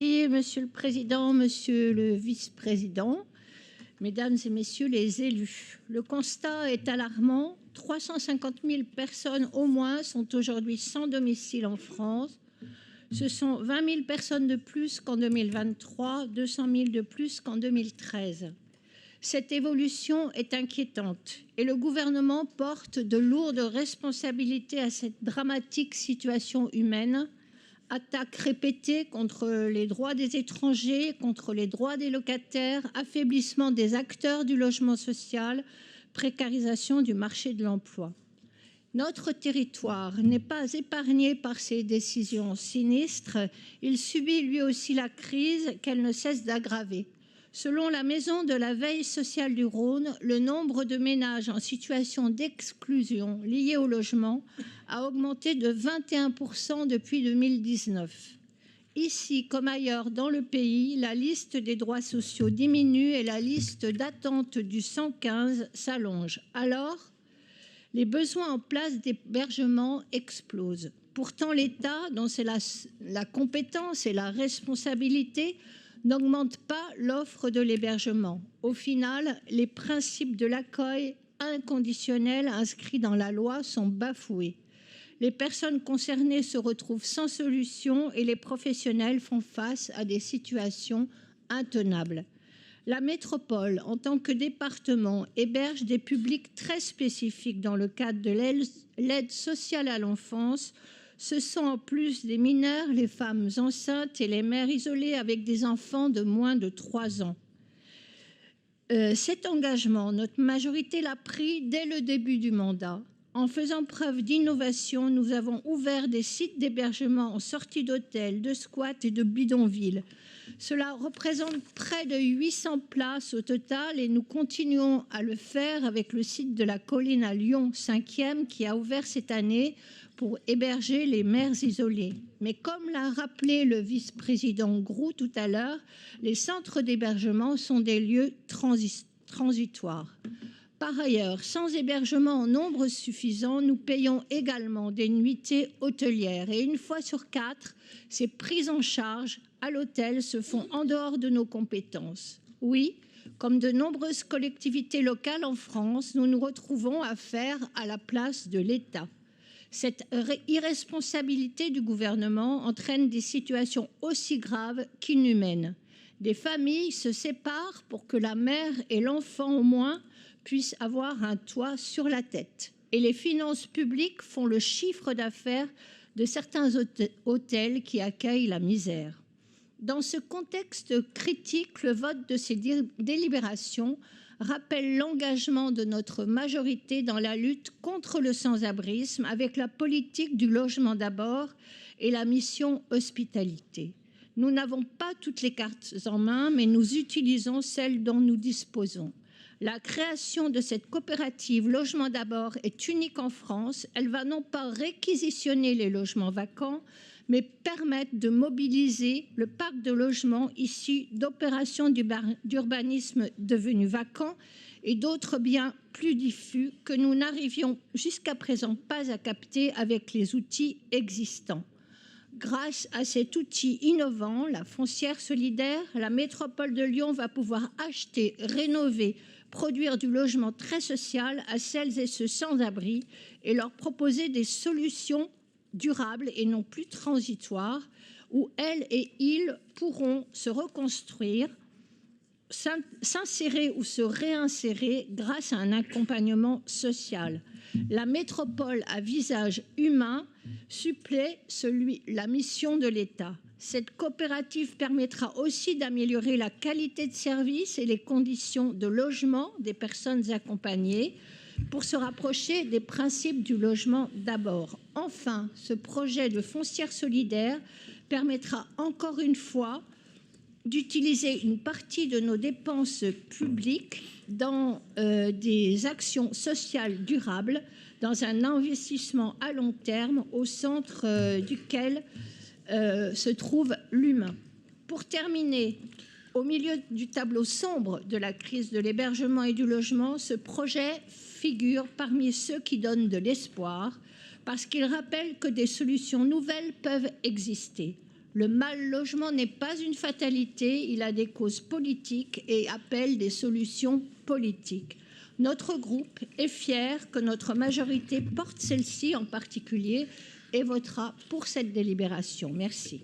Et Monsieur le Président, Monsieur le Vice-président, Mesdames et Messieurs les élus, le constat est alarmant. 350 000 personnes au moins sont aujourd'hui sans domicile en France. Ce sont 20 000 personnes de plus qu'en 2023, 200 000 de plus qu'en 2013. Cette évolution est inquiétante et le gouvernement porte de lourdes responsabilités à cette dramatique situation humaine. Attaques répétées contre les droits des étrangers, contre les droits des locataires, affaiblissement des acteurs du logement social, précarisation du marché de l'emploi. Notre territoire n'est pas épargné par ces décisions sinistres. Il subit lui aussi la crise qu'elle ne cesse d'aggraver. Selon la Maison de la veille sociale du Rhône, le nombre de ménages en situation d'exclusion liée au logement a augmenté de 21% depuis 2019. Ici, comme ailleurs dans le pays, la liste des droits sociaux diminue et la liste d'attente du 115 s'allonge. Alors, les besoins en places d'hébergement explosent. Pourtant, l'État, dont c'est la compétence et la responsabilité, n'augmente pas l'offre de l'hébergement. Au final, les principes de l'accueil inconditionnel inscrits dans la loi sont bafoués. Les personnes concernées se retrouvent sans solution et les professionnels font face à des situations intenables. La métropole, en tant que département, héberge des publics très spécifiques dans le cadre de l'aide sociale à l'enfance. Ce sont en plus des mineurs, les femmes enceintes et les mères isolées avec des enfants de moins de 3 ans. Cet engagement, notre majorité l'a pris dès le début du mandat. En faisant preuve d'innovation, nous avons ouvert des sites d'hébergement en sortie d'hôtels, de squats et de bidonvilles. Cela représente près de 800 places au total et nous continuons à le faire avec le site de la Colline à Lyon, 5e, qui a ouvert cette année pour héberger les mères isolées. Mais comme l'a rappelé le vice-président Groux tout à l'heure, les centres d'hébergement sont des lieux transitoires. Par ailleurs, sans hébergement en nombre suffisant, nous payons également des nuitées hôtelières. Et 1 fois sur 4, ces prises en charge à l'hôtel se font en dehors de nos compétences. Oui, comme de nombreuses collectivités locales en France, nous nous retrouvons à faire à la place de l'État. Cette irresponsabilité du gouvernement entraîne des situations aussi graves qu'inhumaines. Des familles se séparent pour que la mère et l'enfant au moins puissent avoir un toit sur la tête. Et les finances publiques font le chiffre d'affaires de certains hôtels qui accueillent la misère. Dans ce contexte critique, le vote de ces délibérations rappelle l'engagement de notre majorité dans la lutte contre le sans-abrisme avec la politique du logement d'abord et la mission hospitalité. Nous n'avons pas toutes les cartes en main, mais nous utilisons celles dont nous disposons. La création de cette coopérative Logement d'abord est unique en France. Elle va non pas réquisitionner les logements vacants, mais permettre de mobiliser le parc de logements issus d'opérations d'urbanisme devenus vacants et d'autres biens plus diffus que nous n'arrivions jusqu'à présent pas à capter avec les outils existants. Grâce à cet outil innovant, la foncière solidaire, la métropole de Lyon va pouvoir acheter, rénover, produire du logement très social à celles et ceux sans abri et leur proposer des solutions durables et non plus transitoires où elles et ils pourront se reconstruire, s'insérer ou se réinsérer grâce à un accompagnement social. La métropole à visage humain supplée la mission de l'État. Cette coopérative permettra aussi d'améliorer la qualité de service et les conditions de logement des personnes accompagnées pour se rapprocher des principes du logement d'abord. Enfin, ce projet de foncière solidaire permettra encore une fois d'utiliser une partie de nos dépenses publiques dans des actions sociales durables, dans un investissement à long terme au centre duquel se trouve l'humain. Pour terminer, au milieu du tableau sombre de la crise de l'hébergement et du logement, ce projet figure parmi ceux qui donnent de l'espoir parce qu'il rappelle que des solutions nouvelles peuvent exister. Le mal-logement n'est pas une fatalité, il a des causes politiques et appelle des solutions politiques. Notre groupe est fier que notre majorité porte celle-ci en particulier et votera pour cette délibération. Merci.